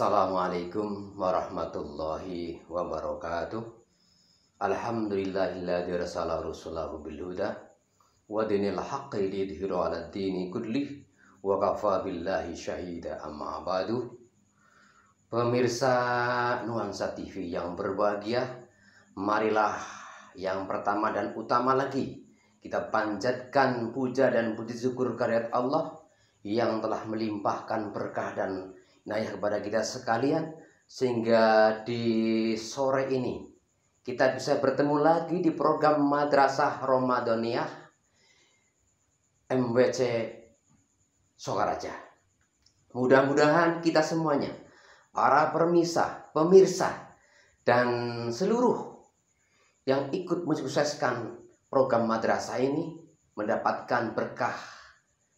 Assalamualaikum warahmatullahi wabarakatuh. Alhamdulillahilladzi arsala rasulahu bil huda wa dinil haqqi lidhhiru 'alad dini kullih wa kafa billahi syahida amma ba'du. Pemirsa Nuansa TV yang berbahagia, marilah yang pertama dan utama lagi kita panjatkan puja dan puji syukur kehadirat Allah yang telah melimpahkan berkah dan inayah kepada kita sekalian, sehingga di sore ini kita bisa bertemu lagi di program Madrasah Ramadaniyah MWC Sokaraja. Mudah-mudahan kita semuanya, para pemirsa dan seluruh yang ikut mensukseskan program madrasah ini mendapatkan berkah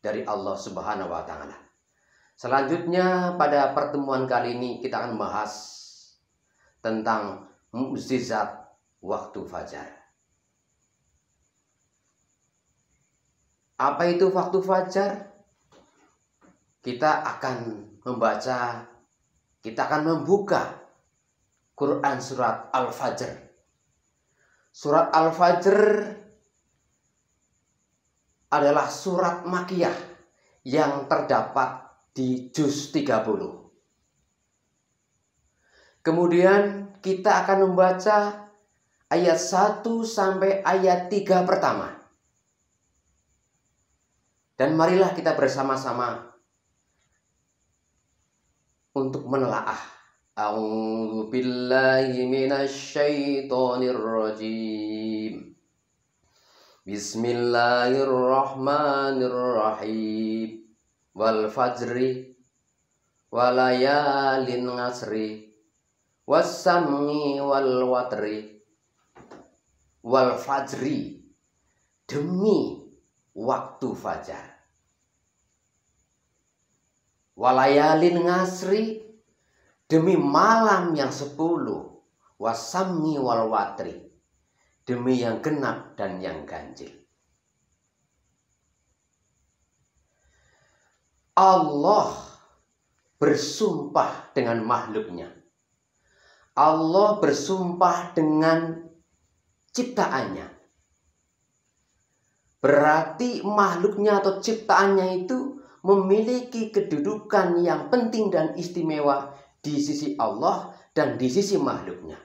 dari Allah Subhanahu wa Ta'ala. Selanjutnya pada pertemuan kali ini kita akan membahas tentang mukjizat waktu fajar. Apa itu waktu fajar? Kita akan membuka Quran surat Al-Fajr. Surat Al-Fajr adalah surat Makkiyah yang terdapat di juz 30. Kemudian kita akan membaca ayat 1 sampai ayat 3 pertama. Dan marilah kita bersama-sama untuk menelaah. A'udzu billahi minasyaitonir rajim. Bismillahirrahmanirrahim. Wal fajri walayalin ngasri wassam'i wal watri. Wal fajri, demi waktu fajar. Walayalin ngasri, demi malam yang 10. Wassam'i wal watri, demi yang genap dan yang ganjil. Allah bersumpah dengan makhluknya. Allah bersumpah dengan ciptaannya. Berarti makhluknya atau ciptaannya itu memiliki kedudukan yang penting dan istimewa di sisi Allah dan di sisi makhluknya.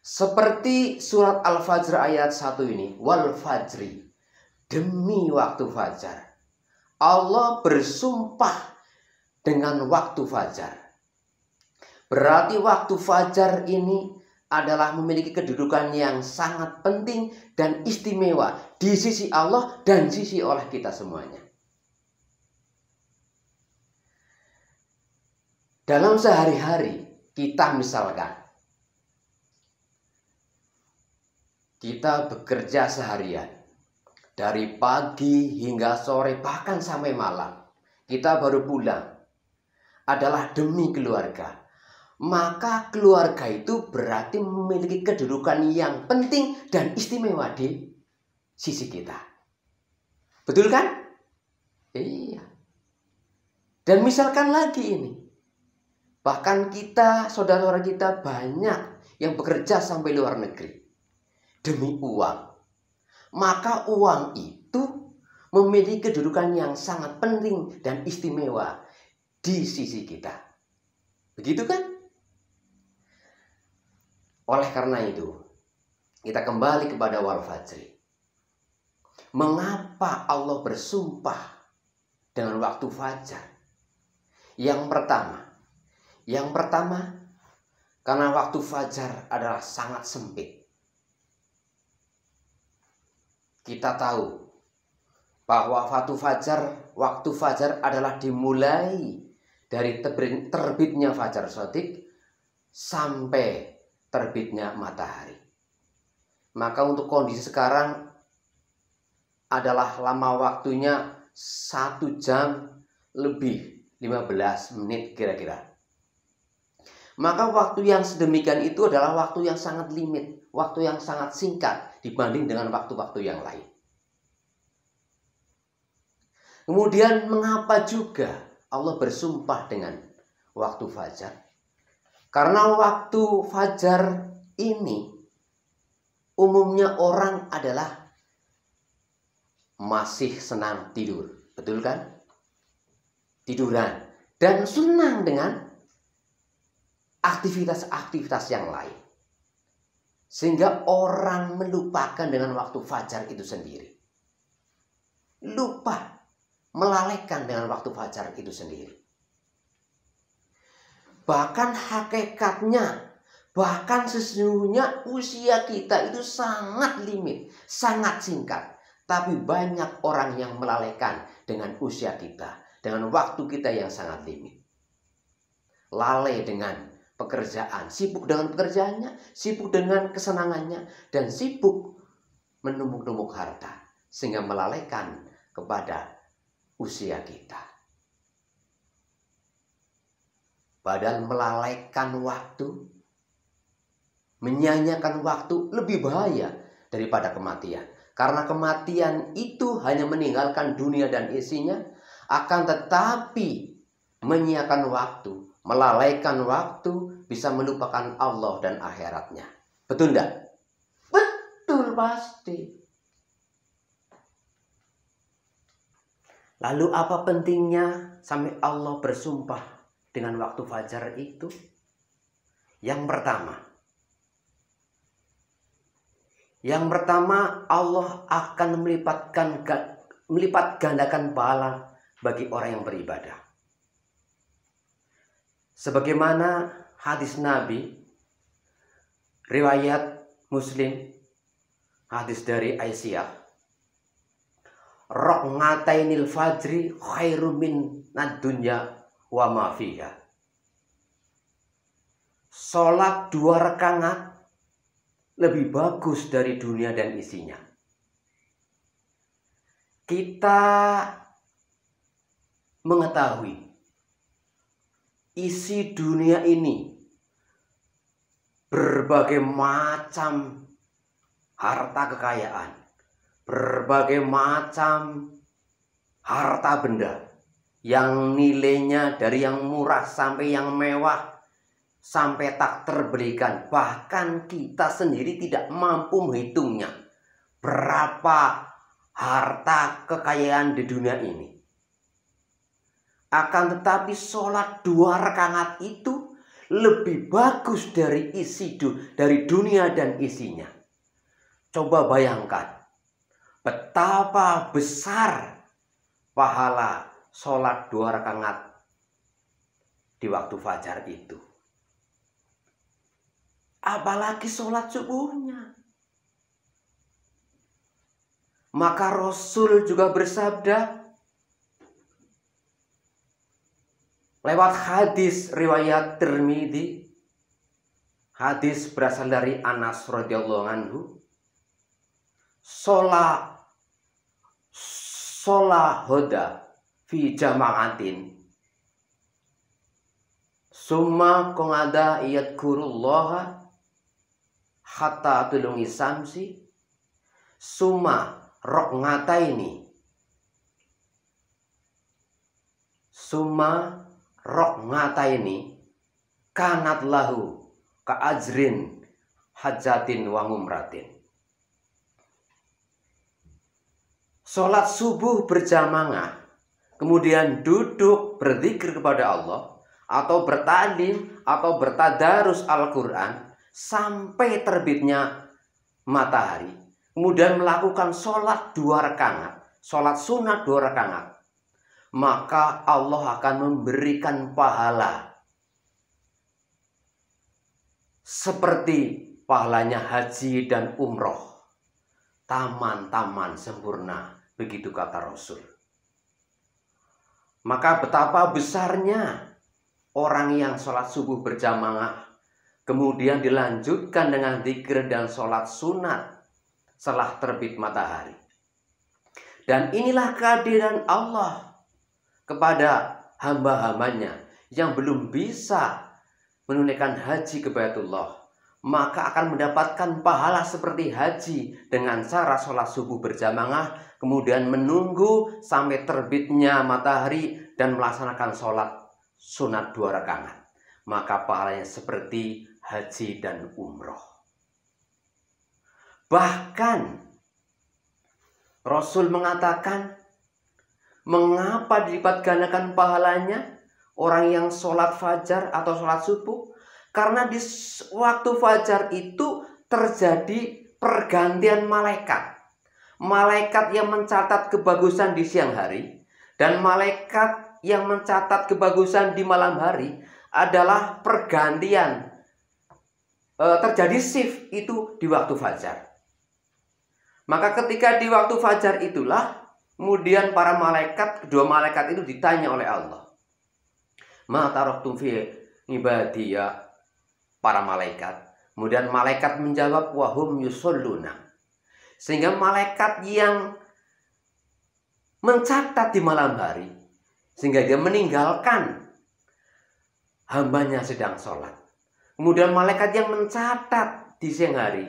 Seperti surat Al-Fajr ayat 1 ini, wal fajri, demi waktu fajar. Allah bersumpah dengan waktu fajar. Berarti waktu fajar ini adalah memiliki kedudukan yang sangat penting dan istimewa di sisi Allah dan sisi oleh kita semuanya. Dalam sehari-hari kita misalkan, kita bekerja seharian. Dari pagi hingga sore, bahkan sampai malam, kita baru pulang, adalah demi keluarga. Maka keluarga itu berarti memiliki kedudukan yang penting dan istimewa di sisi kita. Betul kan? Iya. Dan misalkan lagi ini, bahkan kita, saudara-saudara kita banyak yang bekerja sampai luar negeri demi uang. Maka uang itu memiliki kedudukan yang sangat penting dan istimewa di sisi kita. Begitu kan? Oleh karena itu, kita kembali kepada wal fajri. Mengapa Allah bersumpah dengan waktu fajar? Yang pertama, karena waktu fajar adalah sangat sempit. Kita tahu bahwa waktu fajar adalah dimulai dari terbitnya fajar shadiq sampai terbitnya matahari. Maka untuk kondisi sekarang adalah lama waktunya 1 jam lebih 15 menit kira-kira. Maka waktu yang sedemikian itu adalah waktu yang sangat limit, waktu yang sangat singkat dibanding dengan waktu-waktu yang lain. Kemudian mengapa juga Allah bersumpah dengan waktu fajar? Karena waktu fajar ini umumnya orang adalah masih senang tidur, betul kan? Tiduran dan senang dengan aktivitas-aktivitas yang lain. Sehingga orang melupakan dengan waktu fajar itu sendiri. Lupa, melalaikan dengan waktu fajar itu sendiri. Bahkan hakikatnya, bahkan sesungguhnya usia kita itu sangat limit, sangat singkat. Tapi banyak orang yang melalaikan dengan usia kita, dengan waktu kita yang sangat limit. Lalai dengan pekerjaan, sibuk dengan pekerjaannya, sibuk dengan kesenangannya, dan sibuk menumpuk-numpuk harta, sehingga melalaikan kepada usia kita. Padahal melalaikan waktu, menyanyiakan waktu lebih bahaya daripada kematian. Karena kematian itu hanya meninggalkan dunia dan isinya, akan tetapi menyiakan waktu, melalaikan waktu, bisa melupakan Allah dan akhiratnya. Betul enggak? Betul pasti. Lalu apa pentingnya sampai Allah bersumpah dengan waktu fajar itu? Yang pertama Allah akan melipat gandakan pahala bagi orang yang beribadah. Sebagaimana hadis Nabi, riwayat Muslim, hadis dari Aisyah, raq'atainil fajri khairum min ad-dunya wa ma fiha. Salat 2 rakaat lebih bagus dari dunia dan isinya. Kita mengetahui isi dunia ini berbagai macam harta kekayaan, berbagai macam harta benda yang nilainya dari yang murah sampai yang mewah, sampai tak terbelikan. Bahkan kita sendiri tidak mampu menghitungnya berapa harta kekayaan di dunia ini. Akan tetapi sholat 2 rakaat itu lebih bagus dari dari dunia dan isinya. Coba bayangkan betapa besar pahala sholat 2 rakaat di waktu fajar itu. Apalagi sholat subuhnya. Maka Rasul juga bersabda lewat hadis riwayat Tirmidzi, hadis berasal dari Anas radhiyallahu anhu, hoda fi jama'atin summa qada yadkurullaha hatta tulungi samsi summa raq'ataini kanat lahu ka ajrin hajatin wa umratin. Sholat subuh berjamaah, kemudian duduk berzikir kepada Allah, atau bertalim, atau bertadarus Al-Quran, sampai terbitnya matahari. Kemudian melakukan sholat 2 rakaat, sholat sunat 2 rakaat. Maka Allah akan memberikan pahala seperti pahalanya haji dan umroh. Taman-taman sempurna, begitu kata Rasul. Maka betapa besarnya orang yang sholat subuh berjamaah, kemudian dilanjutkan dengan zikir dan sholat sunat setelah terbit matahari. Dan inilah kehadiran Allah kepada hamba-hambanya yang belum bisa menunaikan haji ke Baitullah, maka akan mendapatkan pahala seperti haji dengan cara sholat subuh berjamaah, kemudian menunggu sampai terbitnya matahari dan melaksanakan sholat sunat 2 rakaat, maka pahalanya seperti haji dan umroh. Bahkan Rasul mengatakan, mengapa dilipat gandakan pahalanya orang yang sholat fajar atau sholat subuh? Karena di waktu fajar itu terjadi pergantian malaikat. Malaikat yang mencatat kebagusan di siang hari dan malaikat yang mencatat kebagusan di malam hari adalah pergantian. Terjadi shift itu di waktu fajar. Maka ketika di waktu fajar itulah kemudian para malaikat, kedua malaikat itu ditanya oleh Allah, ma taraktum fi ibadiyya, para malaikat. Kemudian malaikat menjawab, wahum yusholluna. Sehingga malaikat yang mencatat di malam hari, sehingga dia meninggalkan hambanya sedang sholat. Kemudian malaikat yang mencatat di siang hari,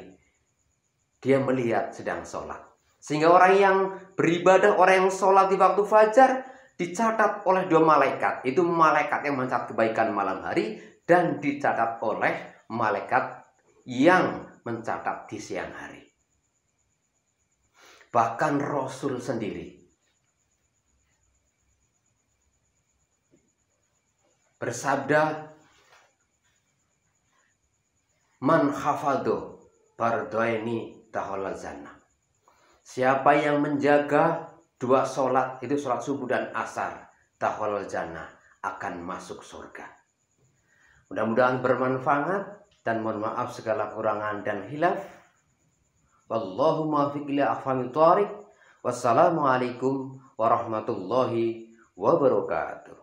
dia melihat sedang sholat. Sehingga orang yang beribadah, orang yang sholat di waktu fajar, dicatat oleh 2 malaikat. Itu malaikat yang mencatat kebaikan malam hari dan dicatat oleh malaikat yang mencatat di siang hari. Bahkan Rasul sendiri bersabda, man hafadho bardoini taholal jannah. Siapa yang menjaga 2 sholat, itu sholat subuh dan asar, taholal jannah, akan masuk surga. Mudah-mudahan bermanfaat dan mohon maaf segala kurangan dan hilaf. Wallahu muwaffiq ila aqwamit thoriq. Wassalamualaikum warahmatullahi wabarakatuh.